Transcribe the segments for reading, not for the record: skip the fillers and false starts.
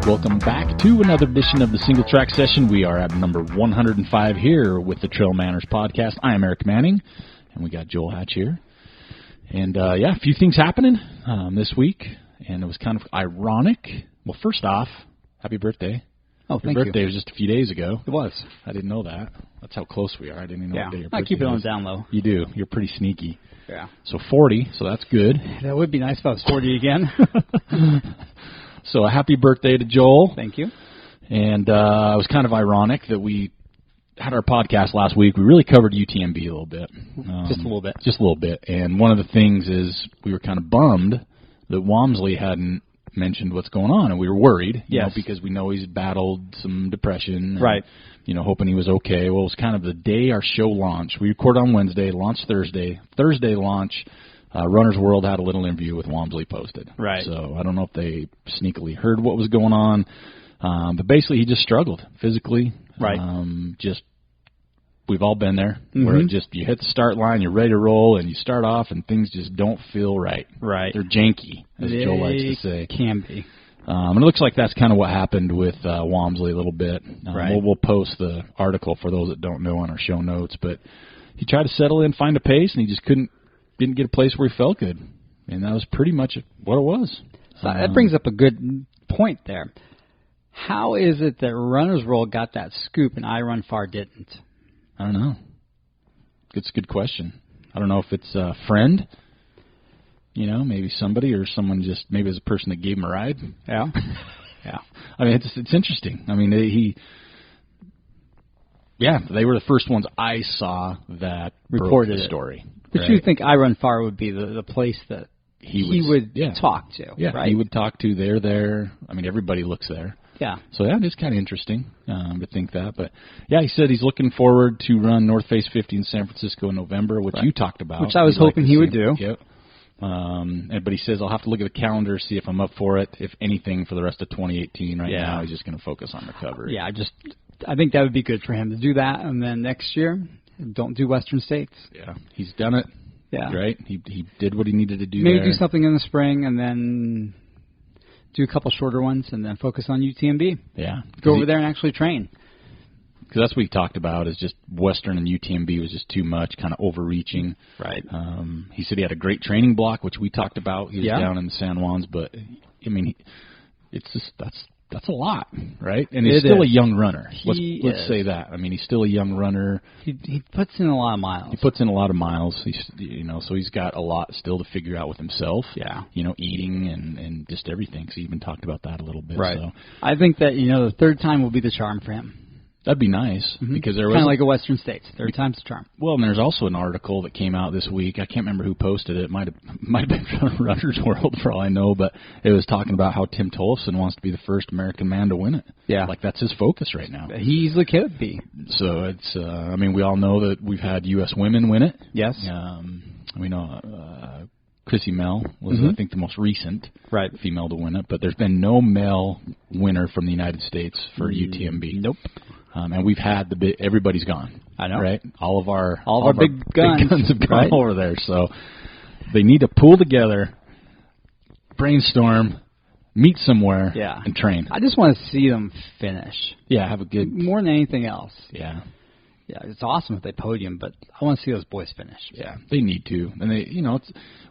Welcome back to another edition of the Singletrack Session. We are at number 105 here with the TrailManners podcast. I am Eric Manning, and we got Joel Hatch here. And, a few things happening this week, and it was kind of ironic. Well, first off, happy birthday. Oh, thank you. Your birthday was just a few days ago. It was. I didn't know that. That's how close we are. I didn't even know what day your birthday I keep it on was. the down low. You do. You're pretty sneaky. Yeah. So 40, so that's good. That would be nice if I was 40 again. So a happy birthday to Joel. Thank you. And it was kind of ironic that we had our podcast last week. We really covered UTMB a little bit. Just a little bit. Just a little bit. And one of the things is we were kind of bummed that Walmsley hadn't mentioned what's going on, and we were worried, you know, because we know he's battled some depression. And, you know, hoping he was okay. Well, it was kind of the day our show launched. We record on Wednesday, launched Thursday. Thursday launch. Runner's World had a little interview with Walmsley posted. Right. So I don't know if they sneakily heard what was going on. But basically he just struggled physically. Right. We've all been there where it just, you hit the start line, you're ready to roll, and you start off and things just don't feel right. Right. They're janky, as Joe likes to say. Can be. And it looks like that's kind of what happened with Walmsley a little bit. Right. We'll post the article for those that don't know on our show notes. But he tried to settle in, find a pace, and he just didn't get a place where he felt good. And that was pretty much what it was. So that brings up a good point there. How is it that Runner's World got that scoop and I Run Far didn't? I don't know. It's a good question. I don't know if it's a friend, you know, maybe somebody or someone just, maybe it's a person that gave him a ride. Yeah. Yeah. I mean, it's interesting. I mean, they were the first ones I saw that reported the story. But you think I Run Far would be the place that he would talk to, right? He would talk to. They're there. I mean, everybody looks there. Yeah. So, it's kind of interesting to think that. But, he said he's looking forward to run North Face 50 in San Francisco in November, which you talked about. Which I was hoping he would do. Yep. But he says, I'll have to look at the calendar, see if I'm up for it, if anything, for the rest of 2018. Right now, he's just going to focus on recovery. Yeah, I think that would be good for him to do that. And then next year, don't do Western States. Yeah, he's done it. Yeah. Right? He did what he needed to do Maybe there. Do something in the spring and then do a couple shorter ones and then focus on UTMB. Yeah. Go over there and actually train. Because that's what he talked about is just Western and UTMB was just too much, kind of overreaching. Right. He said he had a great training block, which we talked about. He was down in the San Juans, but, I mean, it's just that's a lot, right? And he's still a young runner. Let's say that. I mean, he's still a young runner. He puts in a lot of miles. He puts in a lot of miles. So he's got a lot still to figure out with himself. Yeah. Eating and just everything. So he even talked about that a little bit. Right. So I think that, the third time will be the charm for him. That'd be nice because there was kind of like a Western States. Third time's the charm. Well, and there's also an article that came out this week. I can't remember who posted it. It might have been from Runner's World for all I know, but it was talking about how Tim Tollefson wants to be the first American man to win it. Yeah, like that's his focus right now. He easily could be. So it's. I mean, we all know that we've had U.S. women win it. Yes. We know Chrissy Mel was I think the most recent female to win it, but there's been no male winner from the United States for UTMB. Nope. And we've had everybody's gone. I know, right? All of our big guns have gone over there. So they need to pull together, brainstorm, meet somewhere, and train. I just want to see them finish. Yeah, have a good more than anything else. Yeah. Yeah, it's awesome if they podium, but I want to see those boys finish. Yeah, they need to. And they,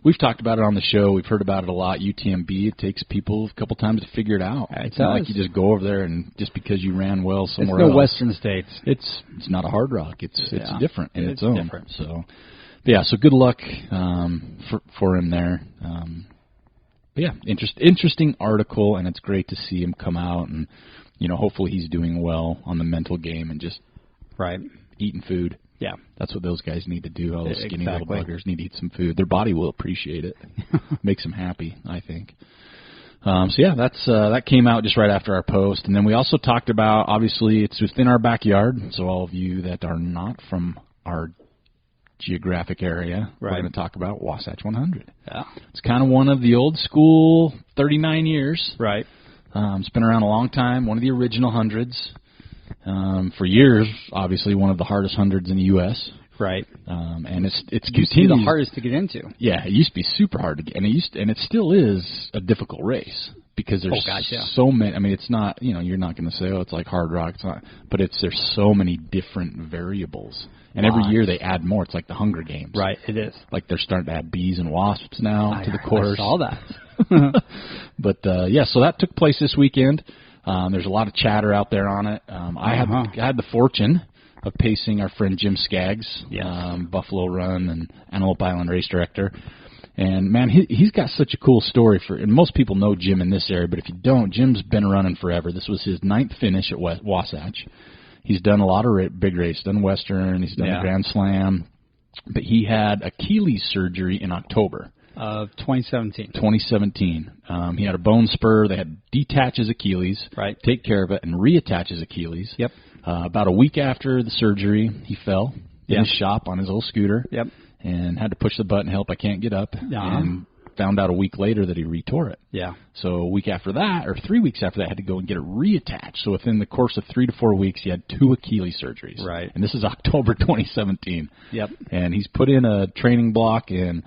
we've talked about it on the show. We've heard about it a lot. UTMB, it takes people a couple times to figure it out. It's not like you just go over there and just because you ran well somewhere else. It's no Western States. It's not a hard rock. It's different in its own. Different. So, so good luck for him there. Interesting article, and it's great to see him come out and hopefully he's doing well on the mental game and just eating food. Yeah, that's what those guys need to do. All those skinny little buggers need to eat some food. Their body will appreciate it. Makes them happy, I think. That came out just right after our post. And then we also talked about, obviously, it's within our backyard. So all of you that are not from our geographic area, we're going to talk about Wasatch 100. Yeah. It's kind of one of the old school 39 years. Right. It's been around a long time, one of the original hundreds. For years, obviously, one of the hardest hundreds in the U.S. Right. And it's used to be the hardest to get into. Yeah, it used to be super hard to get, and it still is a difficult race. because there's so many. I mean, it's not, you're not going to say, oh, it's like hard rock. It's not, but there's so many different variables. And every year they add more. It's like the Hunger Games. Right, it is. Like they're starting to add bees and wasps now to the course. I saw that. But, so that took place this weekend. There's a lot of chatter out there on it. I had the fortune of pacing our friend Jim Skaggs, Buffalo Run and Antelope Island race director. And, man, he's got such a cool story. And most people know Jim in this area, but if you don't, Jim's been running forever. This was his 9th finish at Wasatch. He's done a lot of big races, done Western, he's done the Grand Slam. But he had Achilles surgery in October. Of 2017. 2017. He had a bone spur. They had to detach his Achilles, take care of it, and reattach his Achilles. Yep. About a week after the surgery, he fell in his shop on his old scooter. Yep. And had to push the button, help, I can't get up. And found out a week later that he retore it. Yeah. So a week after that, or 3 weeks after that, had to go and get it reattached. So within the course of 3 to 4 weeks, he had 2 Achilles surgeries. Right. And this is October 2017. Yep. And he's put in a training block and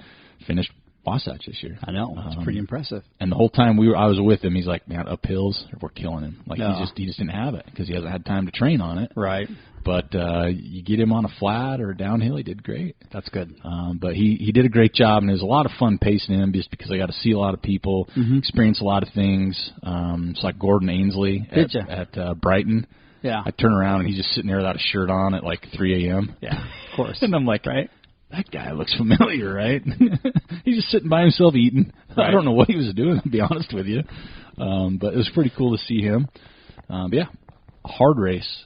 finished Wasatch this year. I know. It's pretty impressive. And the whole time I was with him, he's like, man, uphills, we're killing him. Like he just didn't have it because he hasn't had time to train on it. Right. But you get him on a flat or a downhill, he did great. That's good. But he did a great job, and it was a lot of fun pacing him just because I got to see a lot of people, experience a lot of things. It's like Gordon Ainsley at Brighton. Yeah. I turn around, and he's just sitting there without a shirt on at like 3 a.m. Yeah, of course. And I'm like, that guy looks familiar, right? He's just sitting by himself eating. Right. I don't know what he was doing, to be honest with you. But it was pretty cool to see him. A hard race.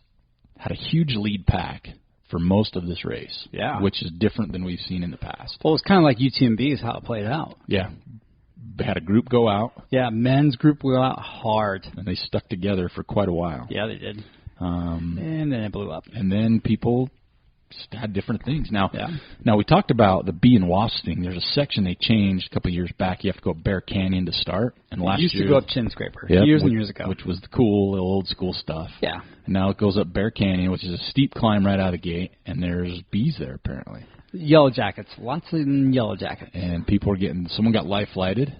Had a huge lead pack for most of this race, which is different than we've seen in the past. Well, it's kind of like UTMB is how it played out. Yeah. They had a group go out. Yeah, men's group go out hard. And they stuck together for quite a while. Yeah, they did. And then it blew up. And then people had different things. Now we talked about the bee and wasp thing. There's a section they changed a couple of years back. You have to go up Bear Canyon to start. And last year, to go up Chin Scraper years and years ago. Which was the cool, little old school stuff. Yeah. And now it goes up Bear Canyon, which is a steep climb right out of the gate, and there's bees there apparently. Yellow jackets. Lots of yellow jackets. And people are someone got life flighted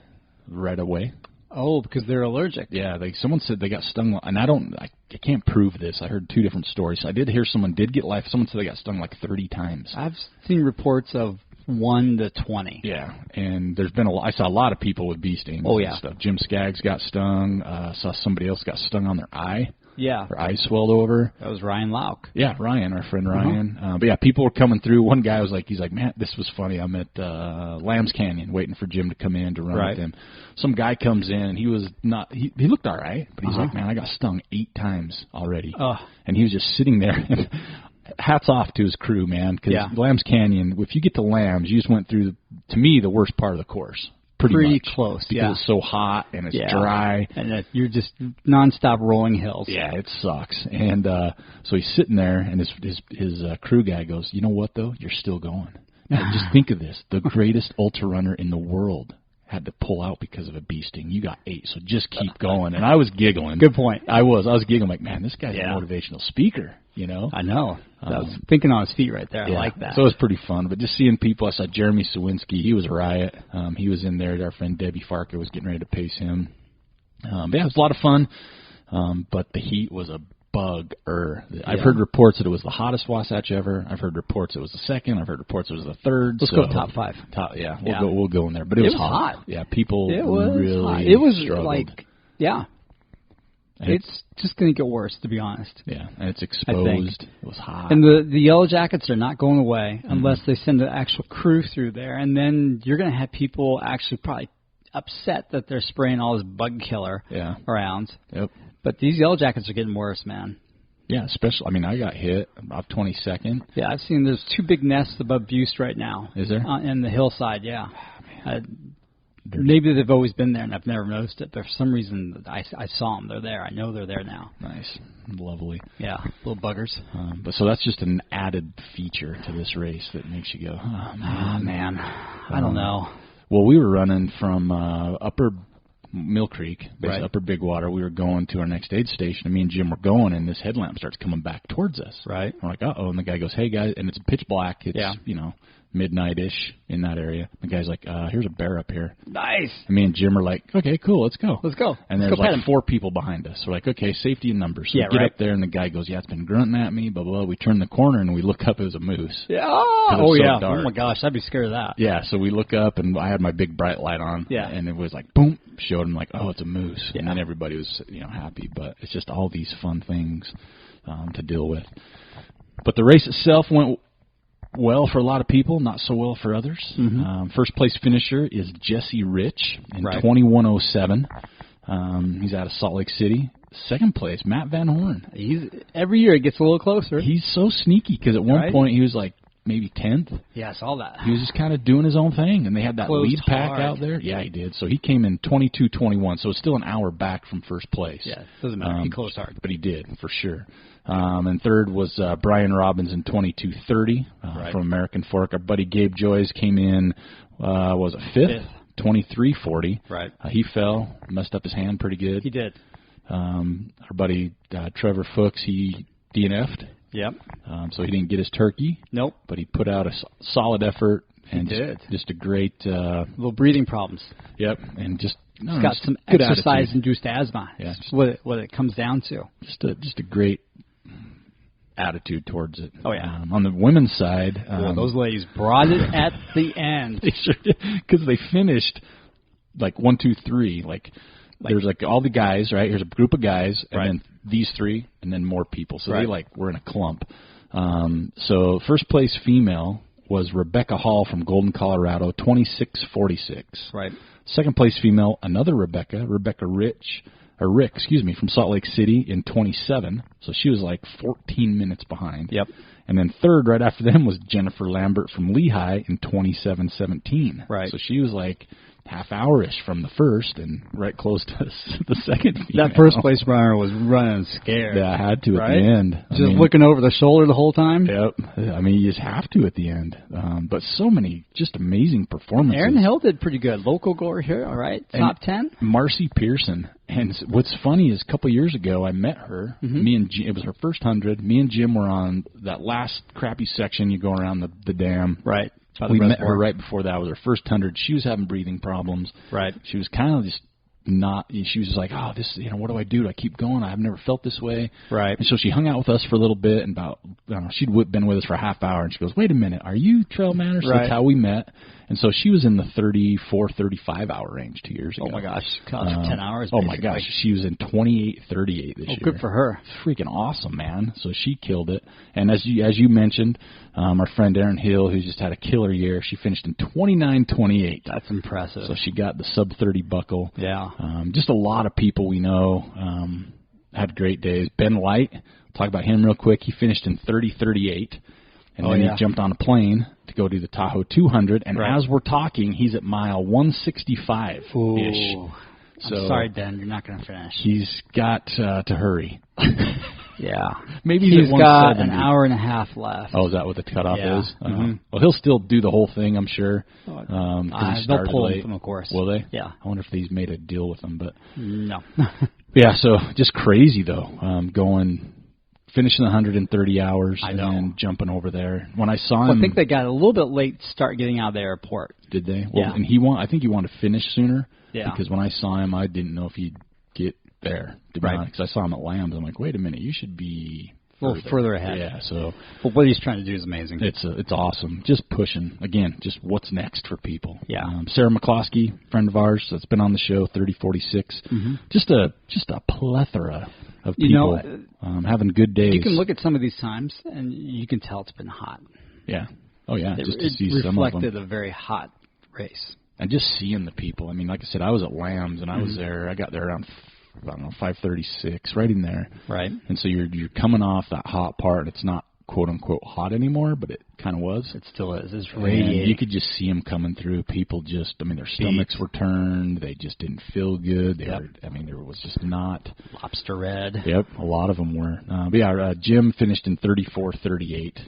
right away. Oh, because they're allergic. Yeah, someone said they got stung, and I can't prove this. I heard 2 different stories. I did hear someone did get life. Someone said they got stung like 30 times. I've seen reports of 1 to 20. Yeah, and there's been I saw a lot of people with bee stings. Oh, yeah. And stuff. Jim Skaggs got stung. Saw somebody else got stung on their eye. Yeah. Their eye swelled over. That was Ryan Lauk. Yeah, Ryan, our friend Ryan. But people were coming through. One guy was like, he's like, man, this was funny. I'm at Lambs Canyon waiting for Jim to come in to run with him. Some guy comes in, and he was not, he looked all right, but he's like, man, I got stung 8 times already. And he was just sitting there. And hats off to his crew, man, because Lambs Canyon, if you get to Lambs, you just went through, to me, the worst part of the course. Pretty much, close, because it's so hot and it's dry. And you're just nonstop rolling hills. Yeah, it sucks. And so he's sitting there, and his crew guy goes, you know what, though? You're still going. Now, just think of this. The greatest ultra runner in the world had to pull out because of a bee sting. You got 8, so just keep going. And I was giggling. Good point. I was giggling like, man, this guy's a motivational speaker, you know? I know. I was thinking on his feet right there. I like that. So it was pretty fun. But just seeing people, I saw Jeremy Sawinski. He was a riot. He was in there. Our friend Debbie Farker was getting ready to pace him. It was a lot of fun. But the heat was a bug-er. I've heard reports that it was the hottest Wasatch ever. I've heard reports it was the second. I've heard reports it was the third. Let's go top 5. We'll go in there. But it was hot. Yeah, people really hot. It was struggled. Like, it's just going to get worse, to be honest. Yeah, and it's exposed. It was hot. And the Yellow Jackets are not going away unless they send an actual crew through there. And then you're going to have people actually probably upset that they're spraying all this bug killer around. Yep. But these Yellow Jackets are getting worse, man. Yeah, especially, I got hit about 22nd. Yeah, I've seen there's 2 big nests above Buste right now. Is there? In the hillside, yeah. Maybe they've always been there and I've never noticed it, but for some reason I saw them. They're there. I know they're there now. Nice. Lovely. Yeah, little buggers. But so that's just an added feature to this race that makes you go, oh, man. I don't know. Well, we were running from Upper Mill Creek, Upper Big Water. We were going to our next aid station, and me and Jim were going, and this headlamp starts coming back towards us. Right. We're like, uh-oh, and the guy goes, hey, guys, and it's pitch black. It's, midnight-ish in that area. The guy's like, here's a bear up here. Nice. And me and Jim are like, okay, cool, let's go. And there's like 4 people behind us. We're like, okay, safety in numbers. So we get up there, and the guy goes, yeah, it's been grunting at me, blah, blah, blah. We turn the corner, and we look up, it was a moose. Yeah. Dark. Oh, my gosh, I'd be scared of that. Yeah, so we look up, and I had my big bright light on. Yeah. And it was like, boom, showed him like, oh, it's a moose. Yeah. And then everybody was, happy. But it's just all these fun things to deal with. But the race itself went well for a lot of people, not so well for others. First place finisher is Jesse Rich in 21:07. He's out of Salt Lake City. Second place, Matt Van Horn. Every year it gets a little closer. He's so sneaky because at one point he was like maybe 10th. Yeah, I saw that. He was just kind of doing his own thing, and they had that Closed lead pack hard. out there. Yeah, he did. So he came in 22:21, so it's still an hour back from first place. Yeah, doesn't matter. He closed hard. But he did, for sure. And third was Brian Robbins in 22:30 from American Fork. Our buddy Gabe Joyce came in, was it fifth? 23:40. Right. He fell, messed up his hand pretty good. He did. Our buddy Trevor Fuchs, he DNF'd. Yep. So he didn't get his turkey. Nope. But he put out a solid effort. And he did. Just a great... little breathing problems. Yep. And just... He's got some exercise-induced asthma. Yeah. Just what it comes down to. Just a great attitude towards it. Oh, yeah. On the women's side... those ladies brought it at the end. They sure did. Because they finished like 1, 2, 3. Like there's like all the guys, right? Here's a group of guys, and then these 3, and then more people. So they were in a clump. So first place female was Rebecca Hall from Golden, Colorado, 26:46. Right. Second place female, another Rebecca Rick, from Salt Lake City in 27. So she was like 14 minutes behind. Yep. And then third, right after them, was Jennifer Lambert from Lehigh in 27:17. Right. So she was like half-hour-ish from the first and right close to the second female. That first place runner was running scared. Yeah, I had to at the end. Just looking over the shoulder the whole time? Yep. I mean, you just have to at the end. But so many just amazing performances. Aaron Hill did pretty good. Local goer here, all right? Top 10? Marcy Pearson. And what's funny is a couple years ago I met her. Me and Jim, it was her first 100. Me and Jim were on that last crappy section. You go around the dam. Right. We met her right before that. It was her first 100. She was having breathing problems. Right. She was kind of just she was just like, oh, this, what do I do? Do I keep going? I've never felt this way. Right. And so she hung out with us for a little bit, and she'd been with us for a half hour, and she goes, wait a minute, are you TrailManners? Right. That's how we met. And so she was in the 34, 35-hour range 2 years ago. Oh, my gosh. 10 hours, Oh, my gosh. She was in 28:38 this year. Good for her. Freaking awesome, man. So she killed it. And as you mentioned, our friend Erin Hill, who just had a killer year, she finished in 29:28. That's impressive. So she got the sub-30 buckle. Yeah. Just a lot of people we know had great days. Ben Light, talk about him real quick. He finished in 30:38. And then he jumped on a plane to go do the Tahoe 200. And as we're talking, he's at mile 165-ish. Ooh. So I'm sorry, Ben, you're not going to finish. He's got to hurry. Yeah. Maybe he's got an hour and a half left. Oh, is that what the cutoff is? Mm-hmm. Well, he'll still do the whole thing, I'm sure. They'll pull him from the course. Will they? Yeah. I wonder if he's made a deal with them. But no. Yeah, so just crazy, though, finishing 130 hours and then jumping over there. When I saw him... I think they got a little bit late to start getting out of the airport. Did they? Well, and I think he wanted to finish sooner. Yeah. Because when I saw him, I didn't know if he'd get there. Because I saw him at Lambs. I'm like, wait a minute, you should be... A little further ahead. Yeah, so... But what he's trying to do is amazing. It's awesome. Just pushing. Again, just what's next for people. Yeah. Sarah McCloskey, friend of ours, that's been on the show, 3046. Just a plethora of people having good days. You can look at some of these times, and you can tell it's been hot. Yeah. Oh, yeah. It just to see some of them. reflected a very hot race. And just seeing the people. I mean, like I said, I was at Lambs, and I was there. I got there around 5:36, right in there. Right. And so you're coming off that hot part, and it's not quote-unquote hot anymore, but it kind of was. It still is. It's radiating. You could just see them coming through. People just, their stomachs were turned. They just didn't feel good. There was just not. Lobster red. Yep, a lot of them were. But Jim finished in 34:38.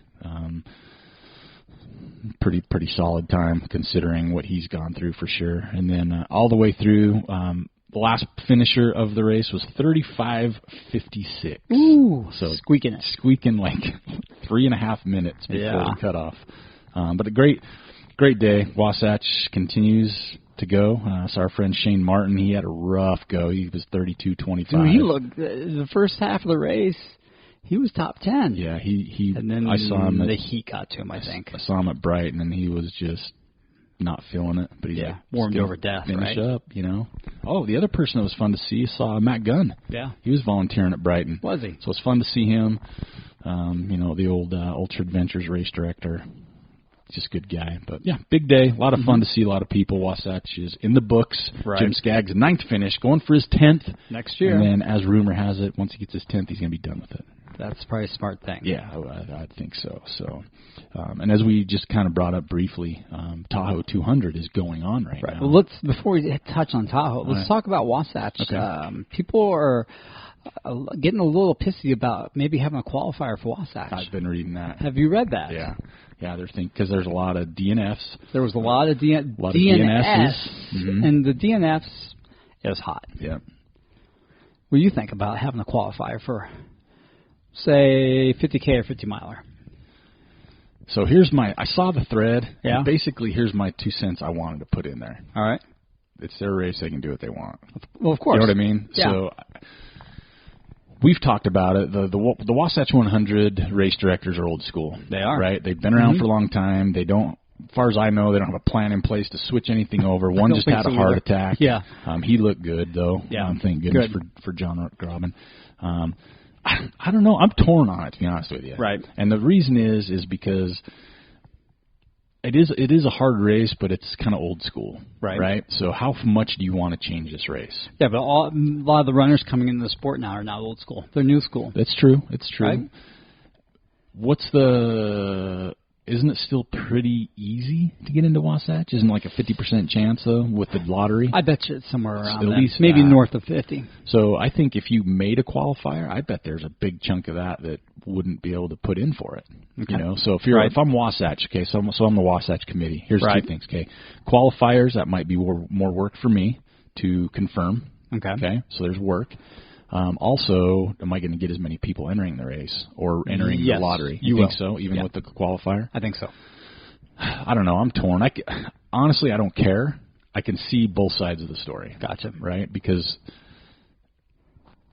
Pretty solid time considering what he's gone through for sure. And then all the way through, the last finisher of the race was 35:56. Ooh, so squeaking like 3.5 minutes before the cutoff. But a great day. Wasatch continues to go. So our friend Shane Martin, he had a rough go. He was 32:25. Dude, he looked the first half of the race. He was top 10. Yeah, he. And then I saw him. The heat got to him. I think I saw him at Brighton, and he was just not feeling it. But he's warmed over death. Finish up, Oh, the other person that was fun to see, saw Matt Gunn. Yeah, he was volunteering at Brighton. Was he? So it's fun to see him. The old Ultra Adventures race director. Just a good guy. But, yeah, big day. A lot of fun to see a lot of people. Wasatch is in the books. Right. Jim Skaggs, 9th finish, going for his 10th. Next year. And then, as rumor has it, once he gets his 10th, he's going to be done with it. That's probably a smart thing. Yeah, I think so. So, and as we just kind of brought up briefly, Tahoe 200 is going on right now. Well, before we touch on Tahoe, let's talk about Wasatch. Okay. People are getting a little pissy about maybe having a qualifier for Wasatch. I've been reading that. Have you read that? Yeah. Yeah, they're thinking because there's a lot of DNFs. There was a lot of DNFs, and the DNFs is hot. Yeah. What do you think about having a qualifier for, say, 50K or 50 miler? So I saw the thread. Yeah. And basically, here's my 2 cents I wanted to put in there. All right. It's their race; they can do what they want. Well, of course. You know what I mean? Yeah. So we've talked about it. The Wasatch 100 race directors are old school. They are. Right? They've been around for a long time. They don't, as far as I know, they don't have a plan in place to switch anything over. One just had a heart attack. Yeah. He looked good, though. Yeah. Thank goodness for John Grobin. I don't know. I'm torn on it, to be honest with you. Right. And the reason is because it is a hard race, but it's kind of old school. Right? So how much do you want to change this race? Yeah, but a lot of the runners coming into the sport now are not old school. They're new school. That's true. It's true. Right? Isn't it still pretty easy to get into Wasatch? Isn't it like a 50% chance, though, with the lottery? I bet you it's somewhere around at that. least maybe north of 50. So I think if you made a qualifier, I bet there's a big chunk of that wouldn't be able to put in for it. Okay. So if I'm Wasatch, okay, so I'm the Wasatch committee. Here's 2 things, okay. Qualifiers, that might be more work for me to confirm. Okay. So there's work. Also, am I going to get as many people entering the race or entering the lottery? You think so, even with the qualifier? I think so. I don't know. I'm torn. Honestly, I don't care. I can see both sides of the story. Gotcha. Right? Because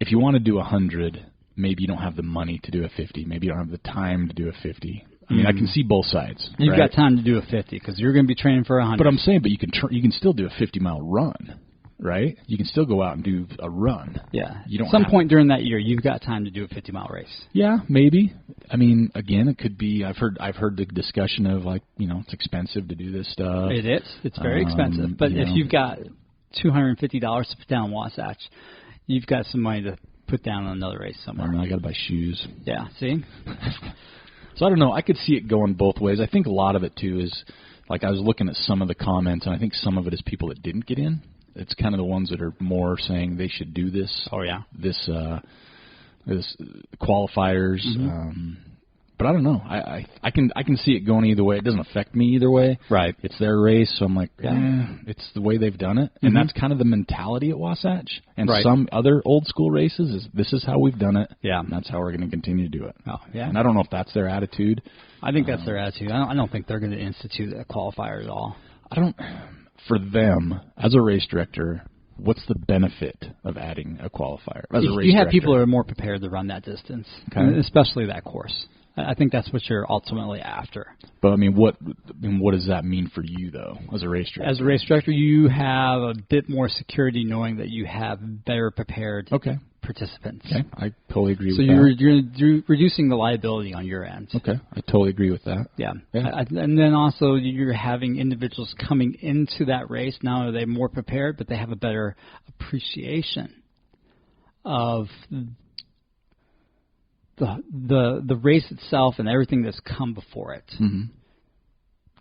if you want to do 100, maybe you don't have the money to do a 50. Maybe you don't have the time to do a 50. I mean, I can see both sides. You've got time to do a 50 because you're going to be training for 100. But I'm saying, you can still do a 50-mile run. Right? You can still go out and do a run. Yeah. You don't Some point during that year, you've got time to do a 50-mile race. Yeah, maybe. I mean, again, it could be. I've heard the discussion of it's expensive to do this stuff. It is. It's very expensive. But if you've got $250 to put down Wasatch, you've got some money to put down on another race somewhere. I got to buy shoes. Yeah. See. So I don't know. I could see it going both ways. I think a lot of it too is I was looking at some of the comments, and I think some of it is people that didn't get in. It's kind of the ones that are more saying they should do this. Oh yeah, this qualifiers. But I don't know. I can see it going either way. It doesn't affect me either way. Right. It's their race, so I'm like, it's the way they've done it, and that's kind of the mentality at Wasatch and some other old school races. Is this is how we've done it? Yeah, and that's how we're going to continue to do it. Oh yeah. And I don't know if that's their attitude. I think that's their attitude. I don't think they're going to institute a qualifier at all. For them, as a race director, what's the benefit of adding a qualifier? As a race you have director? people who are more prepared to run that distance, especially that course. I think that's what you're ultimately after. But I mean, what does that mean for you, though, as a race director? As a race director, you have a bit more security knowing that you have better prepared participants. Okay, I totally agree with that. So you're reducing the liability on your end. Okay, I totally agree with that. Yeah. And then also you're having individuals coming into that race. Not only are they more prepared, but they have a better appreciation of the race itself and everything that's come before it. Mm-hmm.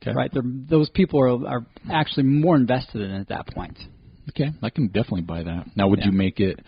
Okay. Right? Those people are actually more invested in it at that point. Okay, I can definitely buy that. Now, would you make it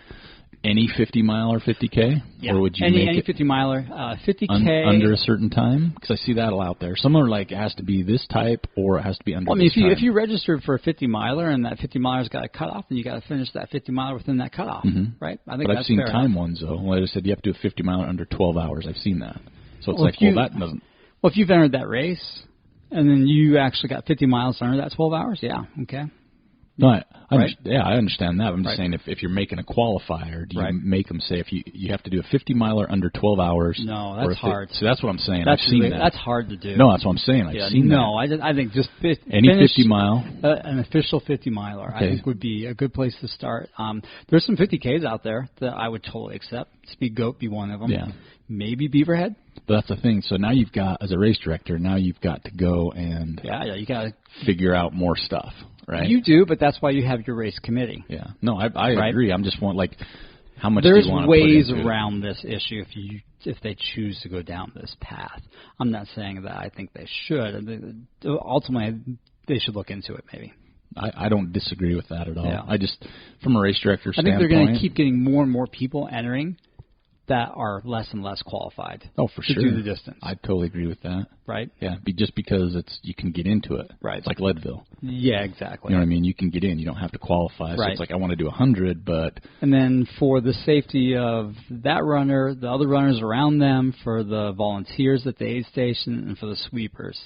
any 50 mile or 50K? Yeah, or would you any make 50 miler, 50K. Under a certain time? Because I see that out there. Some are like, it has to be this type or it has to be under this time. If you registered for a 50 miler and that 50 miler's got a cutoff, then you got to finish that 50 miler within that cutoff, right? I think I've seen time ones, though. Well, I said you have to do a 50 miler under 12 hours. I've seen that. So it's that doesn't. Well, if you've entered that race, And then you actually got 50 miles under that 12 hours? Yeah, okay. No, I understand that. I'm just saying if you're making a qualifier, do you make them say if you have to do a 50-miler under 12 hours? No, that's hard. So that's what I'm saying. I've seen that. That's hard to do. No, that's what I'm saying. I've seen that. No, I think just any 50-mile. An official 50-miler, I think, would be a good place to start. There's some 50Ks out there that I would totally accept. Speed Goat be one of them. Yeah. Maybe Beaverhead. But that's the thing. So now you've got, as a race director, now you've got to go and you got to figure out more stuff. Right. You do, but that's why you have your race committee. Yeah. No, I agree. I'm just how much there's do you want to ways put into around this issue if they choose to go down this path. I'm not saying that I think they should. Ultimately, they should look into it maybe. I don't disagree with that at all. Yeah. I just, from a race director standpoint, I think they're going to keep getting more and more people entering that are less and less qualified. Oh, for sure. To do the distance. I totally agree with that. Right? Yeah, just because you can get into it. Right. It's like Leadville. Yeah, exactly. You know what I mean? You can get in. You don't have to qualify. So it's like, I want to do 100, but... And then for the safety of that runner, the other runners around them, for the volunteers at the aid station, and for the sweepers,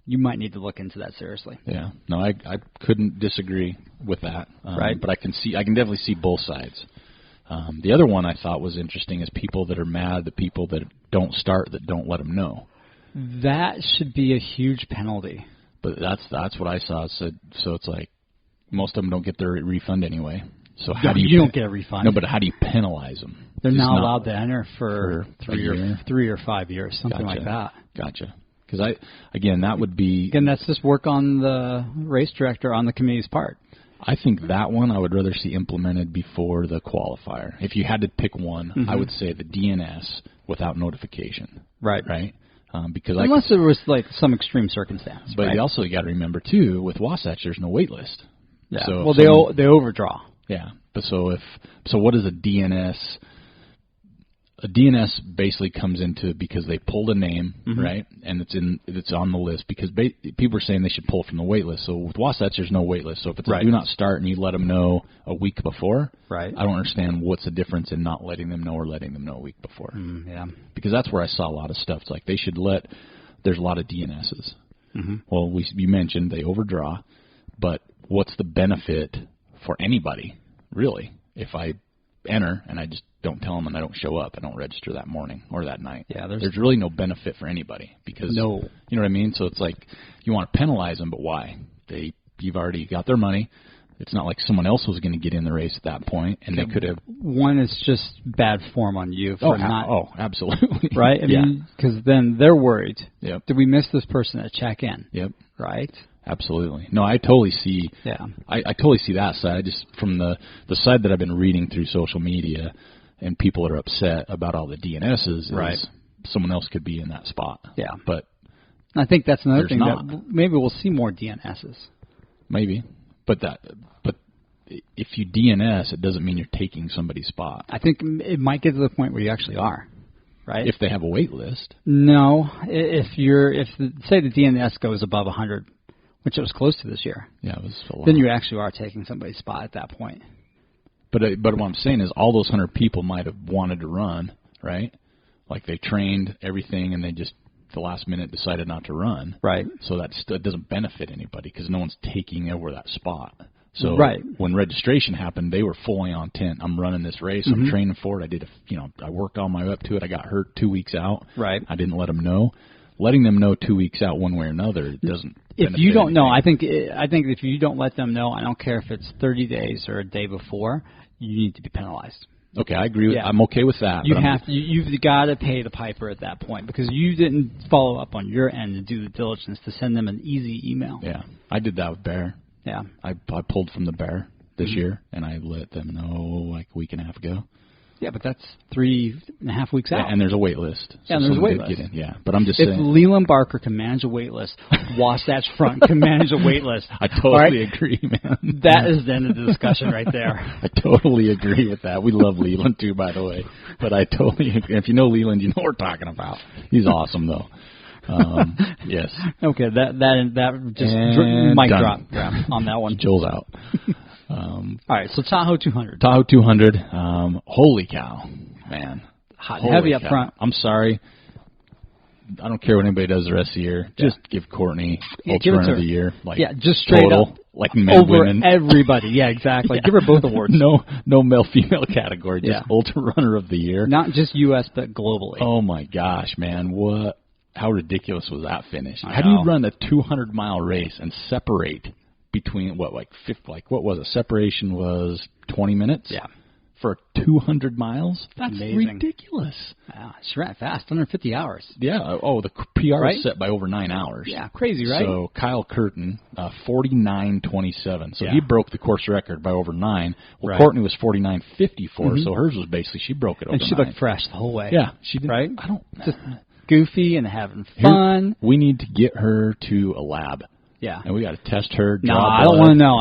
you might need to look into that seriously. Yeah. No, I couldn't disagree with that. Right. But I can definitely see both sides. The other one I thought was interesting is people that are mad, the people that don't start, that don't let them know. That should be a huge penalty. But that's what I saw. So it's like most of them don't get their refund anyway. So how do you don't get a refund? No, but how do you penalize them? They're not allowed to enter for 3 or 5 years, something like that. Gotcha. Because that would be... Again, that's just work on the race director on the committee's part. I think that one I would rather see implemented before the qualifier. If you had to pick one, I would say the DNS without notification. Right. Right? Because unless there was some extreme circumstance. But you also got to remember, too, with Wasatch, there's no wait list. Yeah. So they overdraw. Yeah. But so what is a DNS? A DNS basically comes into because they pulled a name, right, and it's on the list because people are saying they should pull from the wait list. So with Wasatch, there's no wait list. So if it's a do not start and you let them know a week before, I don't understand what's the difference in not letting them know or letting them know a week before. Yeah, because that's where I saw a lot of stuff. It's like they should there's a lot of DNSs. Well, you mentioned they overdraw, but what's the benefit for anybody, really, if I enter and I just don't tell them and I don't show up, I don't register that morning or that night. Yeah, there's really no benefit for anybody because you know what I mean. So it's like you want to penalize them, but why? You've already got their money. It's not like someone else was going to get in the race at that point, and they could have. One is just bad form on you for not. Oh, absolutely. Right. I mean, because then they're worried. Yep. Did we miss this person at check-in? Yep. Right. Absolutely. No, I totally see. Yeah. I totally see that side. I just from the side that I've been reading through social media, and people are upset about all the DNSs. Is someone else could be in that spot. Yeah. But I think that's another thing that maybe we'll see more DNSs. Maybe, but if you DNS, it doesn't mean you're taking somebody's spot. I think it might get to the point where you actually are. Right. If they have a wait list. No, if say the DNS goes above 100, which it was close to this year. Yeah, it was a lot. Then you actually are taking somebody's spot at that point. But what I'm saying is all those 100 people might have wanted to run, right? Like they trained everything and they just the last minute decided not to run. Right. So that doesn't benefit anybody because no one's taking over that spot. So when registration happened, they were fully on tent. I'm running this race. I'm training for it. I worked all my way up to it. I got hurt 2 weeks out. Right. I didn't let them know. Letting them know 2 weeks out one way or another doesn't. If you don't know, I think if you don't let them know, I don't care if it's 30 days or a day before, you need to be penalized. Okay, I agree with. I'm okay with that. You've got to pay the piper at that point because you didn't follow up on your end to do the diligence to send them an easy email. Yeah, I did that with Bear. Yeah, I pulled from the Bear this year, and I let them know like a week and a half ago. Yeah, but that's 3.5 weeks out. And there's a wait list. So yeah, and there's a wait list. Yeah, but I'm just saying. If Leland Barker can manage a wait list, Wasatch Front can manage a wait list. I totally agree, man. That is the end of the discussion right there. I totally agree with that. We love Leland, too, by the way. But I totally agree. If you know Leland, you know what we're talking about. He's awesome, though. Yes. Okay, that just mic drop on that one. Joel's out. All right, so Tahoe 200. Tahoe 200. Holy cow, man. Hot and heavy up front. I'm sorry. I don't care what anybody does the rest of the year. Just give Courtney Ultra Runner of the Year. Like, just straight total, up. Like men, over women. Everybody. Yeah, exactly. Give her both awards. No male-female category. Just Ultra Runner of the Year. Not just U.S., but globally. Oh, my gosh, man. How ridiculous was that finish? How do you run a 200-mile race and separate between, what was it? Separation was 20 minutes? Yeah. For 200 miles? That's amazing. Ridiculous. Wow, she ran fast, under 50 hours. Yeah. Oh, the PR is set by over 9 hours. Yeah, crazy, right? So Kyle Curtin, 49:27. So he broke the course record by over 9. Well, Courtney was 49:54, so hers was basically, she broke it over 9. And she looked fresh the whole way. Yeah, she did. Right? Just goofy and having fun. We need to get her to a lab. Yeah, and we got to test her. No, I don't want to know.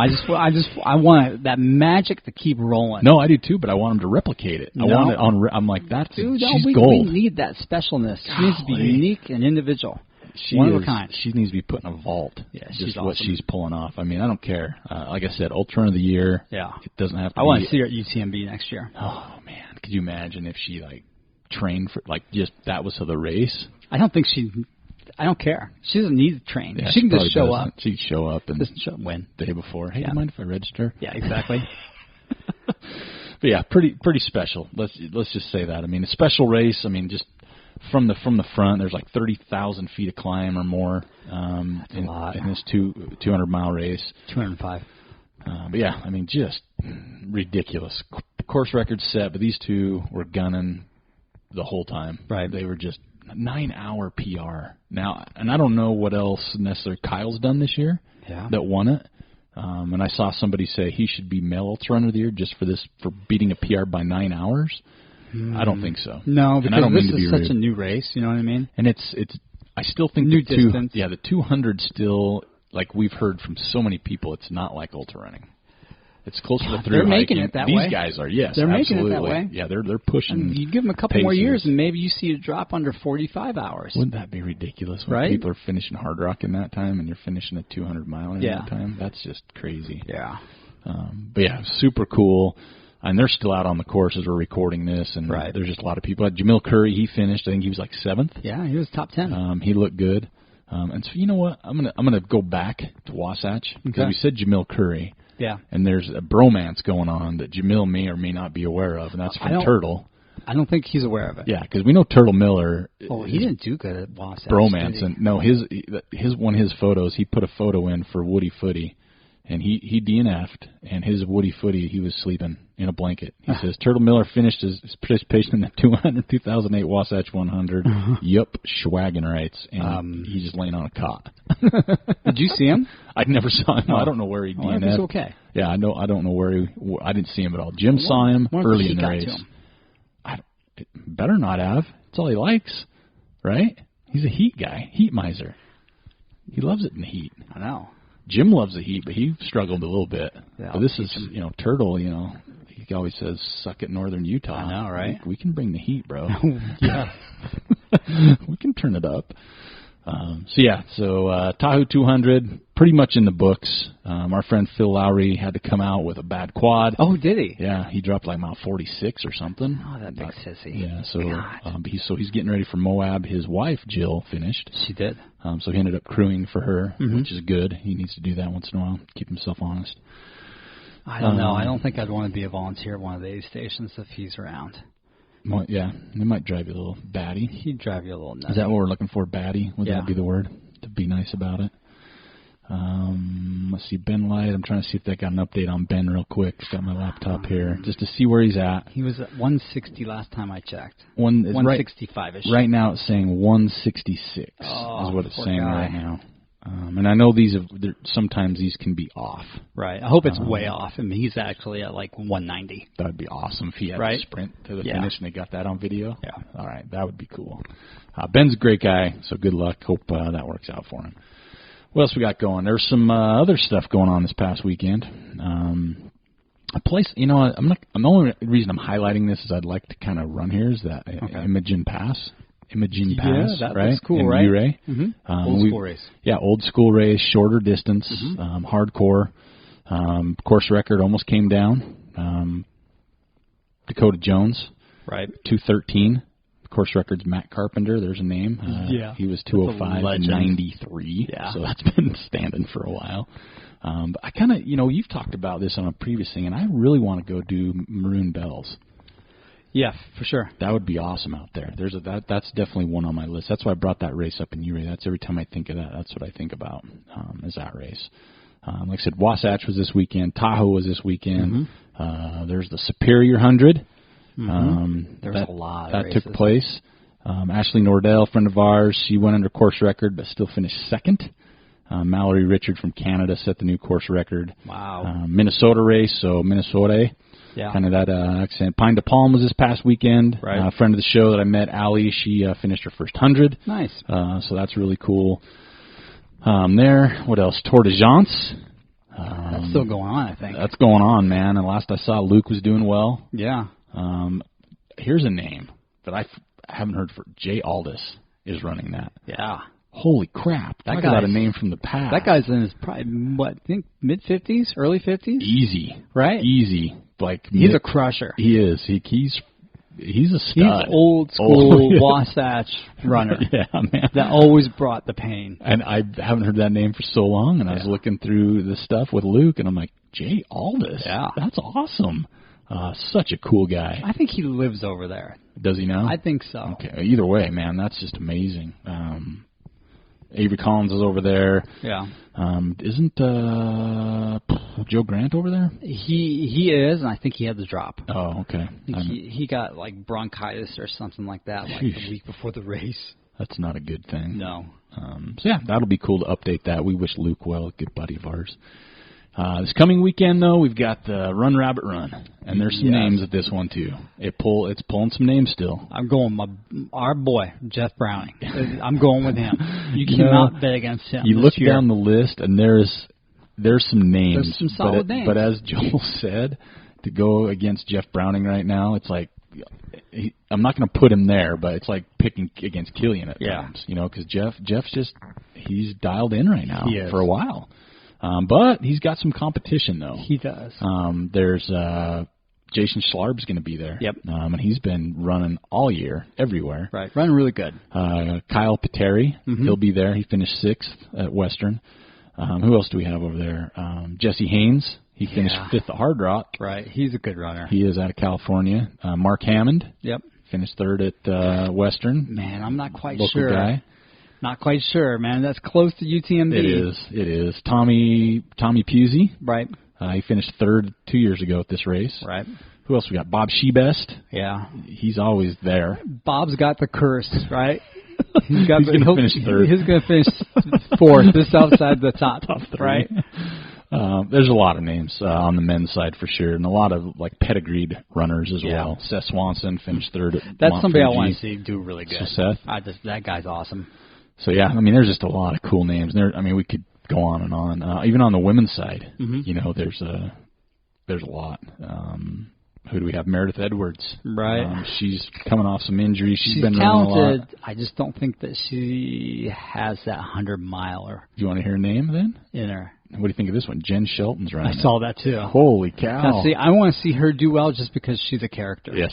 I want that magic to keep rolling. No, I do too, but I want them to replicate it. I want it on. I'm like, she's We gold. need that specialness. She needs to be unique and individual. She one of a kind. She needs to be put in a vault. Yeah, just what she's pulling off. I mean, I don't care. Like I said, Ultra Runner of the Year. Yeah, it doesn't have to. I want to see her at UTMB next year. Oh man, could you imagine if she trained for just that was for the race? I don't care. She doesn't need to train. Yeah, she can just show up. She can show up and win the day before. Hey, do you mind if I register? Yeah, exactly. But yeah, pretty special. Let's just say that. I mean, a special race. I mean, just from the front, there's like 30,000 feet of climb or more. That's a lot in this 200-mile race. 205. But yeah, I mean, just ridiculous. Course record set, but these two were gunning the whole time. Right. They were just 9-hour PR. Now, and I don't know what else necessarily Kyle's done this year that won it. And I saw somebody say he should be male Ultra Runner of the Year just for beating a PR by 9 hours. I don't think so. No, because and I don't this mean to be is such rude. a new race. You know what I mean? And it's. I still think new distance. The 200 still, like we've heard from so many people, it's not like ultra running. It's closer to through. They're making it that way. These guys are, yes, they're absolutely. making it that way. Yeah, they're pushing. And you give them a couple more years, and maybe you see it drop under 45 hours. Wouldn't that be ridiculous? When people are finishing hard rock in that time, and you're finishing a 200-mile in that time. That's just crazy. Yeah. But yeah, super cool. And they're still out on the course as we're recording this, and there's just a lot of people. Jamil Curry, he finished. I think he was like 7th. Yeah, he was top 10. He looked good. And so you know what? I'm gonna go back to Wasatch because we said Jamil Curry. Yeah. And there's a bromance going on that Jamil may or may not be aware of, and that's from Turtle. I don't think he's aware of it. Yeah, because we know Turtle Miller. Oh, he didn't do good at Wasatch. Bromance, and no, his one of his photos, he put a photo in for Woody Footy, and he DNF'd, and his Woody Footy, he was sleeping in a blanket. He says Turtle Miller finished his participation in the 2008 Wasatch 100. Yup, Schwagen writes, and he's just laying on a cot. Did you see him? I never saw him. I don't know where he DNF'd. He's okay. Yeah, I know. I don't know where I didn't see him at all. Jim saw him early in the race. Better not have. That's all he likes, right? He's a heat guy, heat miser. He loves it in the heat. I know. Jim loves the heat, but he struggled a little bit. Yeah, but this is, Turtle, he always says, suck it Northern Utah. I know, right? We can bring the heat, bro. Yeah. We can turn it up. So Tahoe 200, pretty much in the books. Our friend Phil Lowry had to come out with a bad quad. Oh, did he? Yeah, he dropped like mile 46 or something. Oh, that big sissy. Yeah, so he's getting ready for Moab. His wife, Jill, finished. She did. So he ended up crewing for her, which is good. He needs to do that once in a while, keep himself honest. I don't know. I don't think I'd want to be a volunteer at one of the aid stations if he's around. Well, yeah, it might drive you a little batty. He'd drive you a little nuts. Is that what we're looking for, batty? Would that be the word? To be nice about it. Let's see, Ben Light. I'm trying to see if they got an update on Ben real quick. Got my laptop here just to see where he's at. He was at 160 last time I checked. 165-ish. Right now it's saying 166 is what it's saying right now. And I know sometimes these can be off. Right. I hope it's way off. I mean, he's actually at like 190. That would be awesome if he had to sprint to the finish and they got that on video. Yeah. All right. That would be cool. Ben's a great guy, so good luck. Hope that works out for him. What else we got going? There's some other stuff going on this past weekend. A place, the only reason I'm highlighting this is I'd like to kind of run here is that Imogen Pass. That right? Was cool, in right? Ouray. Mm-hmm. Old school race. Yeah, old school race, shorter distance, hardcore. Course record almost came down. Dakota Jones, right? 2:13. course records, Matt Carpenter. There's a name. He was 205.93. Yeah. So that's been standing for a while. But I kind of, you've talked about this on a previous thing, and I really want to go do Maroon Bells. Yeah, for sure. That would be awesome out there. That's definitely one on my list. That's why I brought that race up in Uray. That's every time I think of that, that's what I think about is that race. Like I said, Wasatch was this weekend. Tahoe was this weekend. There's the Superior 100. There's a lot of races. Took place. Ashley Nordell, friend of ours, she went under course record but still finished second. Mallory Richard from Canada set the new course record. Wow. Minnesota race, so Minnesota. Yeah. Kind of that accent. Pine de Palm was this past weekend. Right. Friend of the show that I met, Allie, she finished her first 100. Nice. So that's really cool. There. What else? Tour de Jance. That's still going on, I think. That's going on, man. And last I saw, Luke was doing well. Yeah. Here's a name that I haven't heard for. Jay Aldis is running that. Yeah. Holy crap. Talk about a name from the past. That guy's in his probably, mid-50s, early 50s? Easy. Right? Easy. He's a crusher. He is. He's a stud. He's old school Wasatch runner. Yeah, man. That always brought the pain. And I haven't heard that name for so long, and I was looking through the stuff with Luke, and I'm like, Jay Aldis? Yeah. That's awesome. Such a cool guy. I think he lives over there. Does he now? I think so. Okay. Either way, man, that's just amazing. Avery Collins is over there. Yeah. Isn't Joe Grant over there? He is, and I think he had the drop. Oh, okay. He got bronchitis or something like that the week before the race. That's not a good thing. No. So yeah, that'll be cool to update that. We wish Luke well, a good buddy of ours. This coming weekend, though, we've got the Run Rabbit Run, and there's some names at this one too. It's pulling some names still. I'm going our boy Jeff Browning. I'm going with him. You cannot bet against him. You look down the list, and there's some names. There's some solid names. But as Joel said, to go against Jeff Browning right now, it's like I'm not going to put him there, but it's like picking against Killian at times, because Jeff's he's dialed in right now for a while. But he's got some competition, though. He does. There's Jason Schlarб's going to be there. Yep. And he's been running all year, everywhere. Right. Running really good. Kyle Pateri, he'll be there. He finished 6th at Western. Who else do we have over there? Jesse Haynes. He finished 5th at Hard Rock. Right. He's a good runner. He is out of California. Mark Hammond. Yep. Finished 3rd at Western. Man, I'm not quite Local sure. Guy. Not quite sure, man. That's close to UTMB. It is. Tommy Pusey. Right. He finished 3rd 2 years ago at this race. Right. Who else we got? Bob Shebest. Yeah. He's always there. Bob's got the curse, right? He's going to finish 3rd. He's going to finish 4th, just outside the top 3. Right? There's a lot of names on the men's side for sure, and a lot of pedigreed runners as well. Seth Swanson finished 3rd at That's Mont somebody Fuji. I want to see do really good. So Seth? That guy's awesome. So yeah, there's just a lot of cool names. We could go on and on. Even on the women's side, there's a lot. Who do we have? Meredith Edwards. Right. She's coming off some injuries. She's been talented. running a lot. I just don't think that she has that 100-miler. Do you want to hear her name then? In her. What do you think of this one? Jen Shelton's running. I saw that too. Holy cow! Now, see, I want to see her do well just because she's a character. Yes,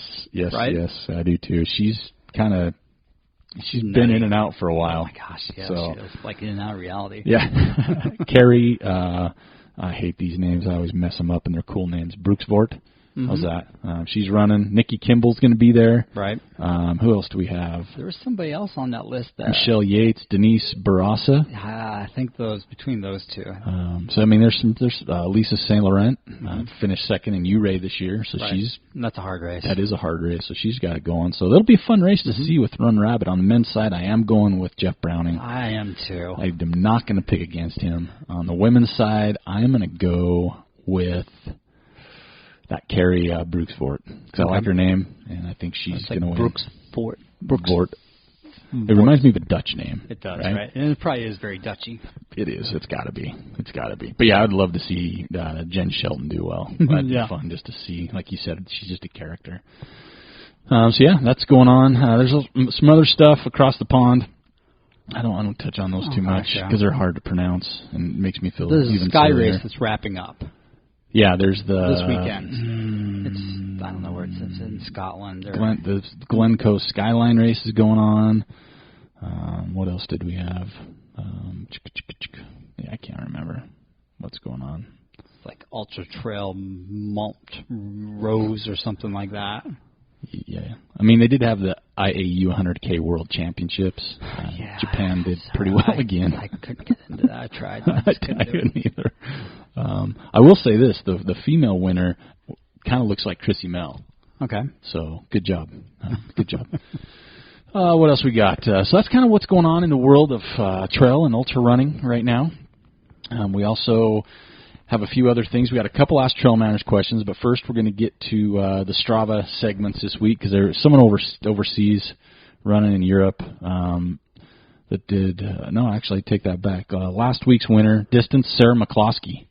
right? Yes, I do too. She's been in and out for a while. Oh my gosh, yeah, so, she was in and out of reality. Yeah. Carrie, I hate these names. I always mess them up, and they're cool names. Brooksvort. How's that? She's running. Nikki Kimball's going to be there. Right. Who else do we have? There was somebody else on that list. Michelle Yates, Denise Barassa. I think between those two. There's Lisa St. Laurent, finished 2nd in Uray this year, so that's a hard race. That is a hard race, so she's got it going. So that'll be a fun race to see with Run Rabbit. On the men's side, I am going with Jeff Browning. I am too. I am not going to pick against him. On the women's side, I am going to go with that Carrie Brooksvort, because I like her name, and I think she's going to win. Brooksvort. It reminds me of a Dutch name. It does, right? And it probably is very Dutchy. It is. It's got to be. But yeah, I'd love to see Jen Shelton do well. That'd be fun just to see. Like you said, she's just a character. So yeah, that's going on. There's some other stuff across the pond. I don't touch on those too much because they're hard to pronounce and it makes me feel There's even a sky sillier. race that's wrapping up. Yeah, there's this weekend. I don't know where it's in Scotland. Or the Glen Coast Skyline race is going on. What else did we have? I can't remember what's going on. It's like Ultra Trail Mont Rose or something like that. Yeah. I mean, they did have the IAU 100K World Championships. Japan did pretty well again. I couldn't get into that. I tried. I couldn't either. I will say this. The female winner kind of looks like Chrissy Mel. Okay. So, good job. Good job. What else we got? So that's kind of what's going on in the world of trail and ultra running right now. We also have a few other things. We got a couple Ask TrailManners questions, but first we're going to get to the Strava segments this week because there's someone overseas running in Europe that did. No, actually, take that back. Last week's winner, distance, Sarah McCloskey.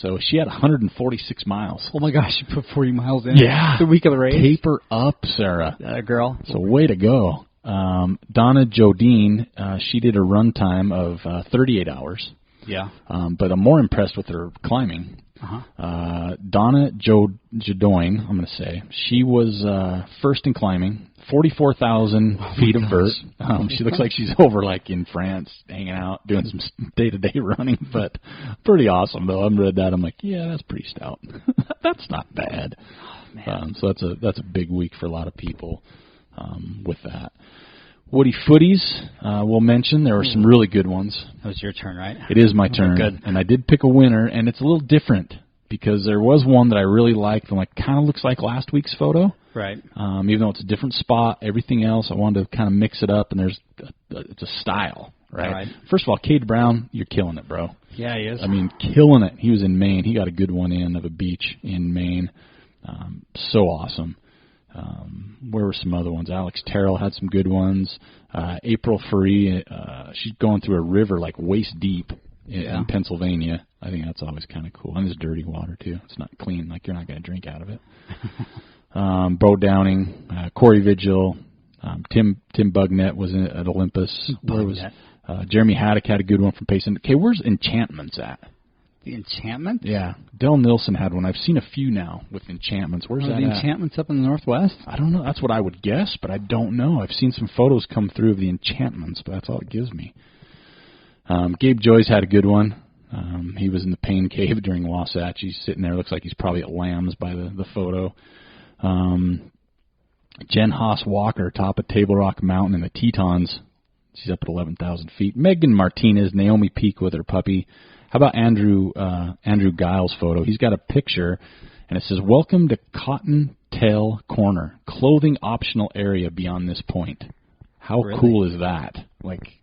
So she had 146 miles. Oh, my gosh, she put 40 miles in the week of the race? Taper up, Sarah. That girl. So way to go. Donna Jodine, she did a run time of 38 hours. Yeah. But I'm more impressed with her climbing. Donna Jodoin, I'm going to say, she was first in climbing, 44,000 feet of vert. She looks like she's over like in France, hanging out, doing some day-to-day running, but pretty awesome though. I've read that. I'm like, yeah, that's pretty stout. That's not bad. So that's a big week for a lot of people with that. WDYFTYs, we'll mention. There were some really good ones. That was your turn, right? It is my turn. Good. And I did pick a winner, and it's a little different because there was one that I really liked and kind of looks like last week's photo. Right. Even though it's a different spot, everything else, I wanted to kind of mix it up, and it's a style, right? First of all, Cade Brown, you're killing it, bro. Yeah, he is. I mean, killing it. He was in Maine. He got a good one in of a beach in Maine. So awesome. Where were some other ones? Alex Terrell had some good ones. April Free, she's going through a river like waist deep in Pennsylvania. I think that's always kind of cool. And it's dirty water, too. It's not clean. Like, you're not going to drink out of it. Bo Downing, Corey Vigil, Tim Bugnett was at Olympus. Jeremy Haddock had a good one from Payson. Okay, where's Enchantments at? The Enchantment? Yeah. Del Nilsson had one. I've seen a few now with Enchantments. Where's that the Enchantments up in the Northwest? I don't know. That's what I would guess, but I don't know. I've seen some photos come through of the Enchantments, but that's all it gives me. Gabe Joyce had a good one. He was in the Pain Cave during Wasatch. He's sitting there. Looks like he's probably at Lamb's by the photo. Jen Haas-Walker, top of Table Rock Mountain in the Tetons. She's up at 11,000 feet. Megan Martinez, Naomi Peak with her puppy. How about Andrew Giles' photo? He's got a picture, and it says, "Welcome to Cottontail Corner, clothing optional area beyond this point." How cool is that? Like,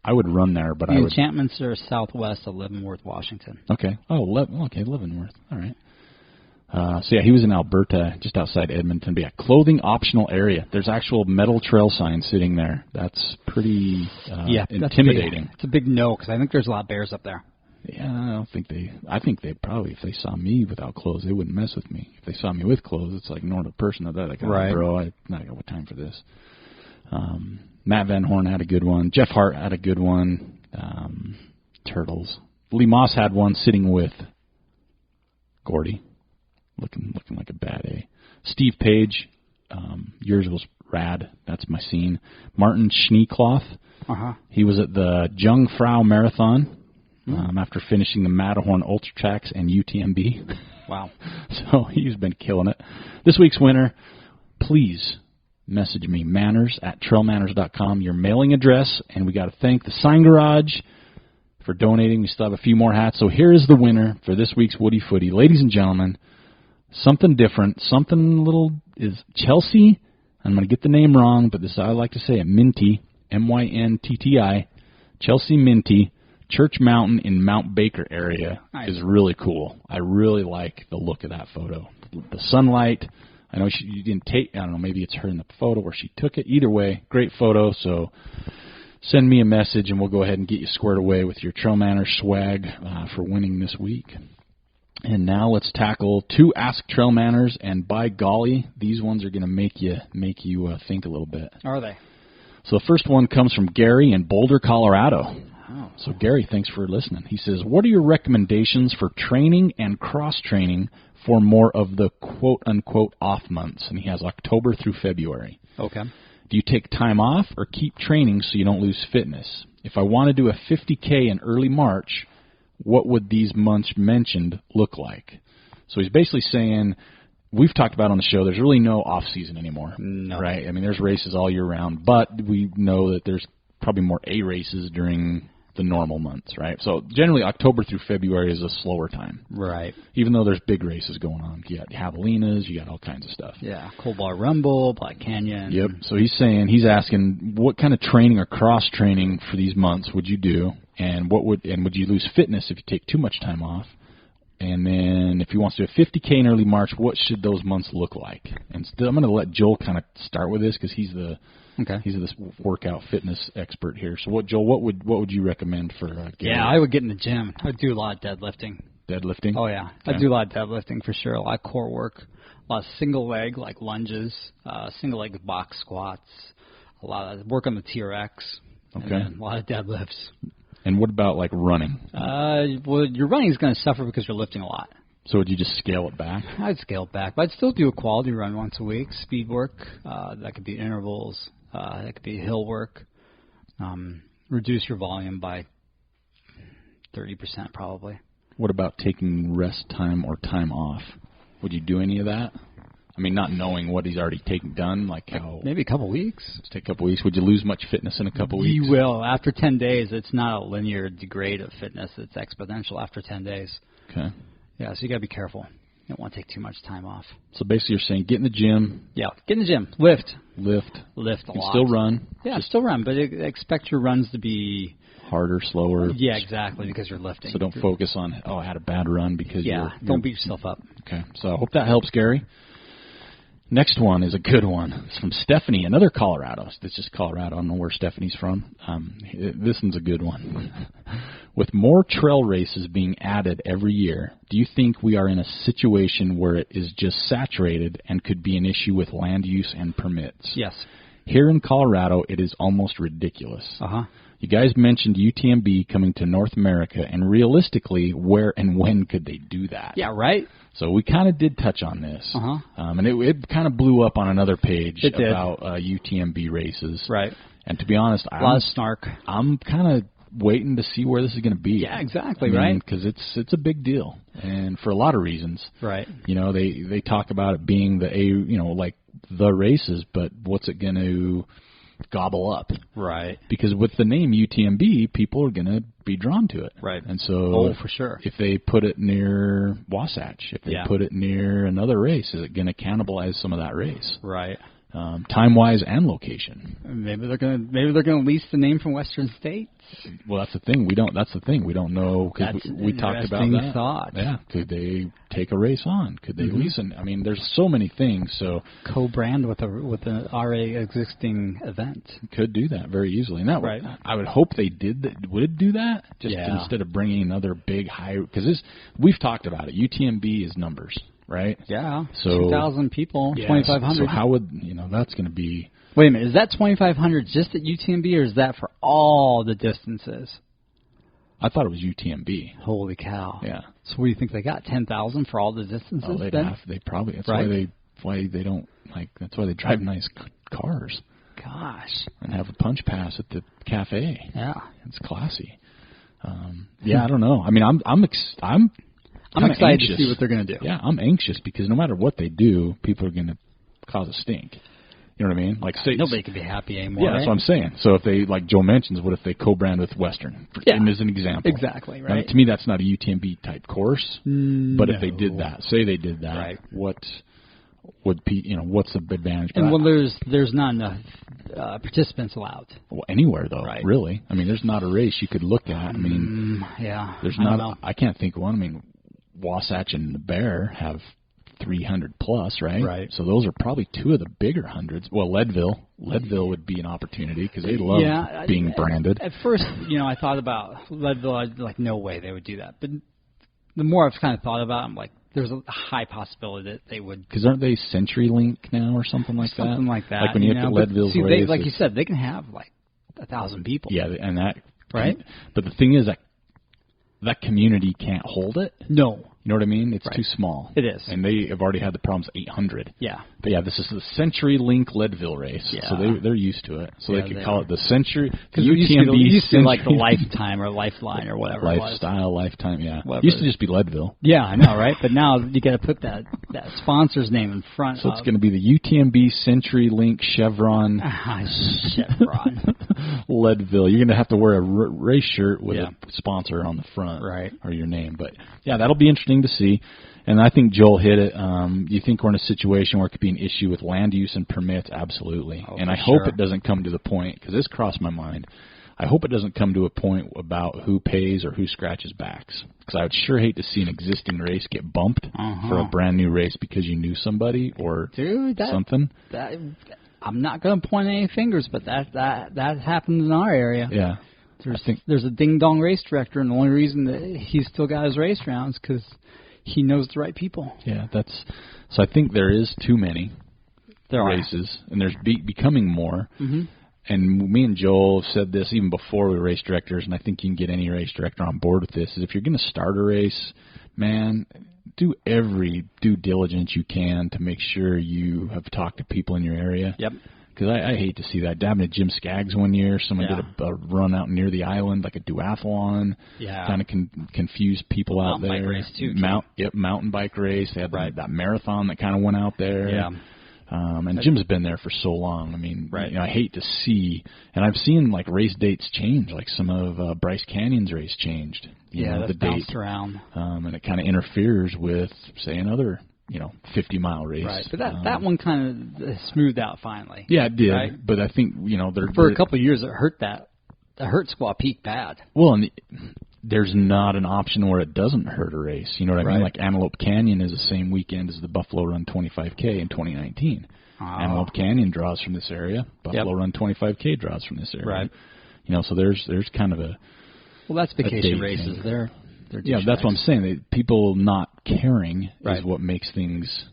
I would run there, but the Enchantments are southwest of Leavenworth, Washington. Okay. Oh, Leavenworth. All right. So, yeah, he was in Alberta, just outside Edmonton. But, yeah, clothing optional area. There's actual metal trail signs sitting there. That's pretty intimidating. It's a big no, because I think there's a lot of bears up there. Yeah, I think they probably, if they saw me without clothes, they wouldn't mess with me. If they saw me with clothes, it's like normal person that like, bro, I not got time for this. Matt Van Horn had a good one. Jeff Hart had a good one. Turtles. Lee Moss had one sitting with Gordy, looking like a bad A. Steve Page, yours was rad. That's my scene. Martin Schneekloth. He was at the Jungfrau Marathon. After finishing the Matterhorn Ultra Tracks and UTMB. Wow. So he's been killing it. This week's winner, please message me, manners@trailmanners.com, your mailing address, and we got to thank the Sign Garage for donating. We still have a few more hats. So here is the winner for this week's WDYFTY. Ladies and gentlemen, something different, something little is Chelsea. I'm going to get the name wrong, but this is how I like to say it, Myntti, M-Y-N-T-T-I, Chelsea Myntti. Church Mountain in Mount Baker area is really cool. I really like the look of that photo. The sunlight. I know you didn't take, I don't know, maybe it's her in the photo where she took it. Either way, great photo. So send me a message and we'll go ahead and get you squared away with your TrailManners swag for winning this week. And now let's tackle 2 Ask TrailManners, and by golly, these ones are going to make you think a little bit. Are they? So the first one comes from Gary in Boulder, Colorado. Wow. So Gary, thanks for listening. He says, what are your recommendations for training and cross-training for more of the quote-unquote off months? And he has October through February. Okay. Do you take time off or keep training so you don't lose fitness? If I want to do a 50K in early March, what would these months mentioned look like? So he's basically saying, we've talked about on the show, there's really no off-season anymore. No. Right? I mean, there's races all year round, but we know that there's probably more A races during the normal months, right? So generally October through February is a slower time. Right. Even though there's big races going on. You got javelinas, you got all kinds of stuff. Yeah, Cold Bar Rumble, Black Canyon. Yep. So he's asking what kind of training or cross-training for these months would you do, and would you lose fitness if you take too much time off? And then if he wants to do a 50K in early March, what should those months look like? And I'm going to let Joel kind of start with this because he's this workout fitness expert here. So Joel, what would you recommend for Gary? Yeah, I would get in the gym. I would do a lot of deadlifting. Deadlifting? Oh, yeah. Okay. I do a lot of deadlifting for sure. A lot of core work, a lot of single leg, like lunges, single leg box squats, a lot of work on the TRX, okay. And a lot of deadlifts. And what about, like, running? Well, your running is going to suffer because you're lifting a lot. So would you just scale it back? I'd scale it back, but I'd still do a quality run once a week, speed work. That could be intervals. That could be hill work. Reduce your volume by 30% probably. What about taking rest time or time off? Would you do any of that? I mean, not knowing what he's already done, like how... Maybe a couple weeks. Just take a couple weeks. Would you lose much fitness in a couple weeks? You will. After 10 days, it's not a linear degrade of fitness. It's exponential after 10 days. Okay. Yeah, so you got to be careful. You don't want to take too much time off. So basically you're saying get in the gym. Yeah, get in the gym. Lift a You lot. Still run. Yeah, still run, but expect your runs to be... harder, slower. Yeah, exactly, because you're lifting. So don't focus on, I had a bad run because don't beat yourself up. Okay, so I hope that helps, Gary. Next one is a good one. It's from Stephanie, another Colorado. It's just Colorado. I don't know where Stephanie's from. This one's a good one. With more trail races being added every year, do you think we are in a situation where it is just saturated and could be an issue with land use and permits? Yes. Here in Colorado, it is almost ridiculous. Uh-huh. You guys mentioned UTMB coming to North America, and realistically, where and when could they do that? Yeah, right? So we kind of did touch on this. Uh-huh. And it kind of blew up on another page it about UTMB races. Right. And to be honest, a lot of snark. I'm kind of waiting to see where this is going to be. Yeah, exactly, right? Because it's a big deal, and for a lot of reasons. Right. You know, they talk about it being like the races, but what's it going to gobble up? Right. Because with the name UTMB, people are going to be drawn to it. Right. And so for sure. If they put it near Wasatch, if they put it near another race, is it going to cannibalize some of that race? Right. Time-wise and location. Maybe they're gonna lease the name from Western States. Well, that's the thing. We don't know because we talked about that. Thought. Yeah. Could they take a race on? Could they lease it? I mean, there's so many things. So co-brand with an already existing event. Could do that very easily. And that right. I would hope they would do that just instead of bringing another big high. Because we've talked about it. UTMB is numbers. Right? Yeah. So 2,000 people, 2,500. So how would, that's going to be... Wait a minute, is that 2,500 just at UTMB, or is that for all the distances? I thought it was UTMB. Holy cow. Yeah. So what do you think, they got 10,000 for all the distances? Oh, they probably, that's right? why they don't, that's why they drive nice cars. Gosh. And have a punch pass at the cafe. Yeah. It's classy. I don't know. I mean, I'm excited anxious to see what they're going to do. Yeah, I'm anxious because no matter what they do, people are going to cause a stink. You know what I mean? Like, say nobody can be happy anymore. Yeah, that's what I'm saying. So if they, like Joe mentions, what if they co-brand with Western? As an example. Exactly, right. Now, to me, that's not a UTMB type course. No. But if they did that, say they did that, right. What would what's the advantage? And there's not enough participants allowed. Well, anywhere though, right. Really. I mean, there's not a race you could look at. I mean, there's not. I can't think of one. I mean, Wasatch and the Bear have 300 plus, right? Right. So those are probably two of the bigger hundreds. Well, Leadville would be an opportunity because they love being branded. At first, I thought about Leadville. I was like, no way they would do that. But the more I've kind of thought about it, I'm like, there's a high possibility that they would. Because aren't they CenturyLink now or something like Something like that. Like when you get to Leadville's race. Like you said, they can have like 1,000 people. Yeah, and that Right. But the thing is that community can't hold it. No. You know what I mean? It's too small. It is. And they have already had the problems 800. Yeah. But yeah, this is the CenturyLink Leadville race. Yeah. So they're used to it. So they could call it the Century. Because it used to be like the Lifetime or Lifeline or whatever. Lifestyle, Lifetime, yeah. Whatever. Used to just be Leadville. Yeah, I know, right? But now you got to put that sponsor's name in front. So it's going to be the UTMB CenturyLink Chevron. Chevron. Leadville. You're going to have to wear a race shirt with a sponsor on the front. Right. Or your name. But yeah, that'll be interesting to see, and I think Joel hit it. You think we're in a situation where it could be an issue with land use and permits? Absolutely. And I hope it doesn't come to the point, because this crossed my mind, I hope it doesn't come to a point about who pays or who scratches backs, because I would sure hate to see an existing race get bumped for a brand new race because you knew somebody or something. I'm not going to point any fingers, but that happens in our area. Yeah. There's a ding-dong race director, and the only reason that he's still got his race rounds because he knows the right people. Yeah, so I think there is too many races, and there's becoming more. Mm-hmm. And me and Joel have said this even before we were race directors, and I think you can get any race director on board with this, is if you're going to start a race, man, do every due diligence you can to make sure you have talked to people in your area. Yep. Because I hate to see that. Happened to Jim Skaggs one year. Someone did a run out near the island, like a duathlon. Yeah. Kind of confused people out there. Mountain bike race, too. Mountain bike race. They had that marathon that kind of went out there. Yeah. And Jim's been there for so long. I mean, I hate to see, and I've seen like race dates change. Like some of Bryce Canyon's race changed. The date around, and it kind of interferes with, say, another 50-mile race. Right, but that one kind of smoothed out finally. Yeah, it did. Right? But I think for a couple of years it hurt Squaw Peak bad. Well, and there's not an option where it doesn't hurt a race. You know what I mean? Like Antelope Canyon is the same weekend as the Buffalo Run 25K in 2019. Antelope Canyon draws from this area. Buffalo Run 25K draws from this area. Right. So there's kind of a that's vacation races. They're that's what I'm saying. People not caring is what makes things.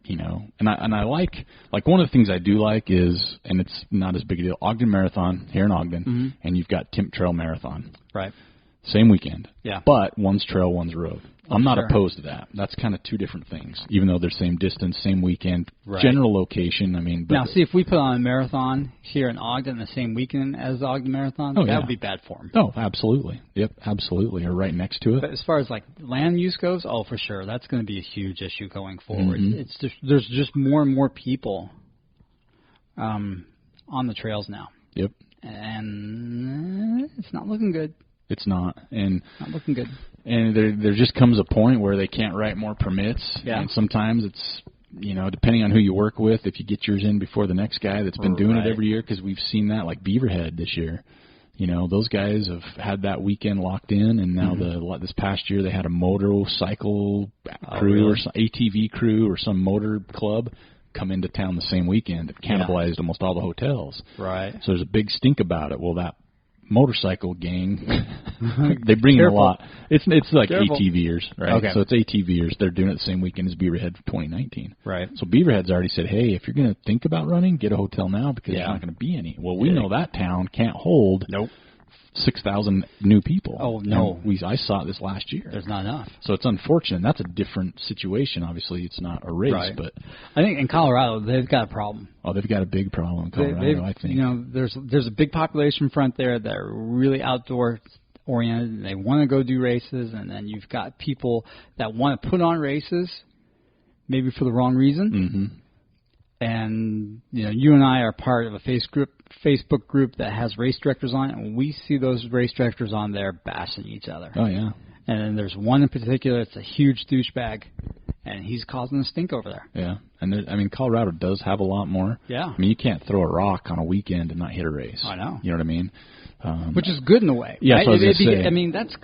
And I like one of the things I do like is, and it's not as big a deal, Ogden Marathon here in Ogden, and you've got Timp Trail Marathon. Right. Same weekend. Yeah. But one's trail, one's road. I'm not opposed to that. That's kind of two different things, even though they're same distance, same weekend, general location. I mean, now see if we put on a marathon here in Ogden the same weekend as the Ogden Marathon, that would be bad form. Oh, absolutely. Yep, absolutely. Or right next to it. But as far as like land use goes, for sure, that's going to be a huge issue going forward. Mm-hmm. It's just there's just more and more people on the trails now. Yep. And it's not looking good. It's not, and not looking good. And there just comes a point where they can't write more permits. Yeah. And sometimes it's, depending on who you work with, if you get yours in before the next guy that's been doing it every year, because we've seen that, like Beaverhead this year. Those guys have had that weekend locked in, and now this past year they had a motorcycle crew or some ATV crew or some motor club come into town the same weekend. It cannibalized almost all the hotels. Right. So there's a big stink about it. Well, that motorcycle gang, they bring in a lot. It's like ATVers, right? Okay. So it's ATVers. They're doing it the same weekend as Beaverhead for 2019. Right. So Beaverhead's already said, hey, if you're going to think about running, get a hotel now because there's not going to be any. Well, we know that town can't hold 6,000 new people. Oh, no. I saw it this last year. There's not enough. So it's unfortunate. That's a different situation. Obviously, it's not a race, but I think in Colorado they've got a problem. Oh, they've got a big problem in Colorado, I think. There's a big population front there that are really outdoor oriented, and they want to go do races, and then you've got people that want to put on races, maybe for the wrong reason. Mm-hmm. And you and I are part of a Facebook group that has race directors on it, and we see those race directors on there bashing each other. Oh yeah. And then there's one in particular that's a huge douchebag, and he's causing a stink over there. Yeah, and Colorado does have a lot more. Yeah. I mean, you can't throw a rock on a weekend and not hit a race. I know. You know what I mean? Which is good in a way. Yeah, right? That's what I was gonna say. I mean, that's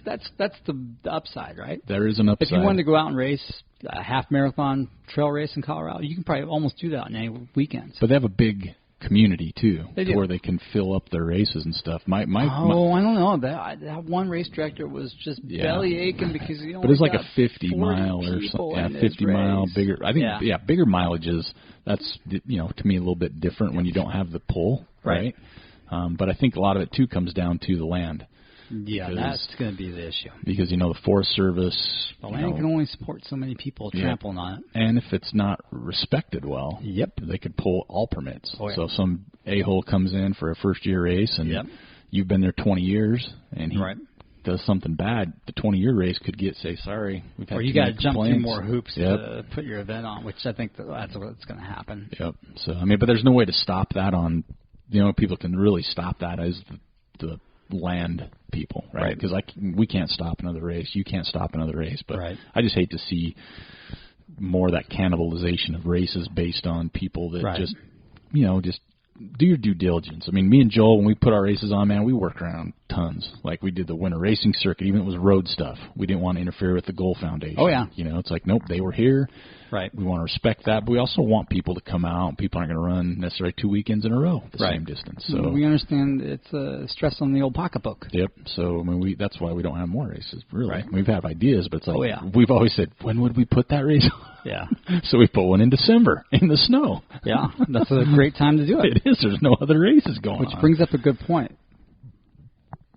the upside, right? There is an upside. If you wanted to go out and race a half marathon trail race in Colorado, you can probably almost do that on any weekends. But they have a big community too, where they can fill up their races and stuff. I don't know. That one race director was just belly aching because he only but it's like got a 50 mile or something. Yeah, 50 mile bigger. I think bigger mileages. That's to me a little bit different when you don't have the pull, right? But I think a lot of it too comes down to the land. Yeah, that's going to be the issue. Because, the Forest Service... The land can only support so many people trampling on it. And if it's not respected well, they could pull all permits. Oh, yeah. So some a-hole comes in for a first-year race, and you've been there 20 years, and he does something bad, the 20-year race could say, sorry, we've had or you got to jump through more hoops to put your event on, which I think that's what's going to happen. Yep. So, but there's no way to stop that on, people can really stop that as the land people, right? Because we can't stop another race. You can't stop another race. But I just hate to see more of that cannibalization of races based on people that just do your due diligence. Me and Joel, when we put our races on, man, we work around tons. Like we did the winter racing circuit, even if it was road stuff. We didn't want to interfere with the Goal Foundation. Oh, yeah. It's like, nope, they were here. Right. We want to respect that, but we also want people to come out. People aren't going to run necessarily 2 weekends in a row the same distance. So we understand it's a stress on the old pocketbook. Yep. So that's why we don't have more races. Really, we've had ideas, but it's like we've always said, when would we put that race on? Yeah. So we put one in December in the snow. Yeah, that's a great time to do it. It is. There's no other races going on. Which brings up a good point.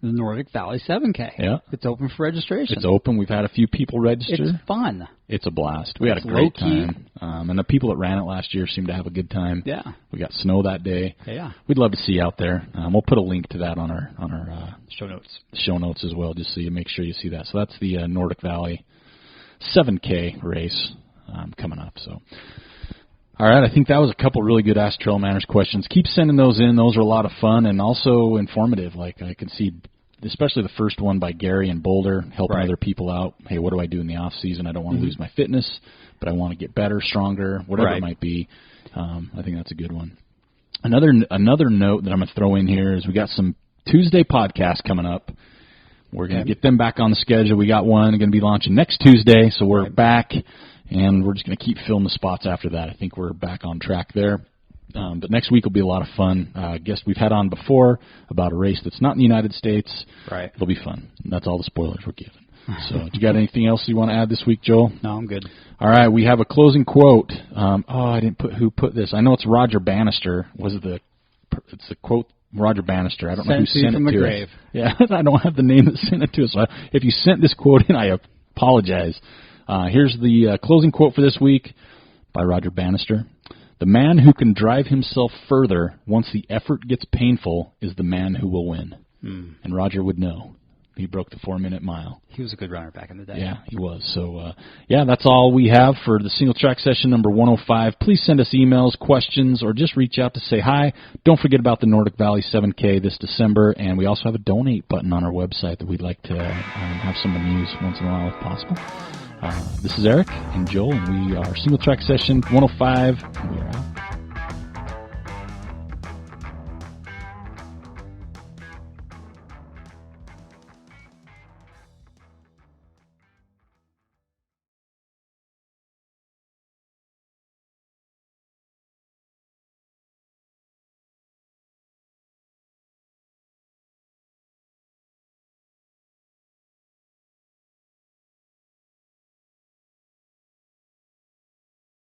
The Nordic Valley 7K. Yeah. It's open for registration. It's open. We've had a few people register. It's fun. It's a blast. We had a great time. And the people that ran it last year seemed to have a good time. Yeah. We got snow that day. Yeah. We'd love to see you out there. We'll put a link to that on our show notes. Show notes as well, just so you make sure you see that. So that's the Nordic Valley 7K race coming up. So. All right, I think that was a couple really good Ask TrailManners questions. Keep sending those in. Those are a lot of fun and also informative. Like I can see, especially the first one by Gary in Boulder, helping other people out. Hey, what do I do in the off season? I don't want to lose my fitness, but I want to get better, stronger, whatever it might be. I think that's a good one. Another note that I'm going to throw in here is we got some Tuesday podcasts coming up. We're going to get them back on the schedule. We got one going to be launching next Tuesday, so we're back. And we're just going to keep filling the spots after that. I think we're back on track there. But next week will be a lot of fun. Guest we've had on before about a race that's not in the United States. Right. It'll be fun. And that's all the spoilers we're giving. So, do you got anything else you want to add this week, Joel? No, I'm good. All right, we have a closing quote. I didn't put who put this. I know it's Roger Bannister. It's the quote Roger Bannister. I don't know who sent it to us. Yeah, I don't have the name that sent it to us. So if you sent this quote in, I apologize. Here's the closing quote for this week by Roger Bannister. The man who can drive himself further once the effort gets painful is the man who will win. And Roger would know. He broke the 4-minute mile. He was a good runner back in the day. Yeah, he was. So, that's all we have for the Singletrack Session number 105. Please send us emails, questions, or just reach out to say hi. Don't forget about the Nordic Valley 7K this December, and we also have a donate button on our website that we'd like to have someone use once in a while if possible. This is Eric and Joel, and we are Singletrack Session 105, and we are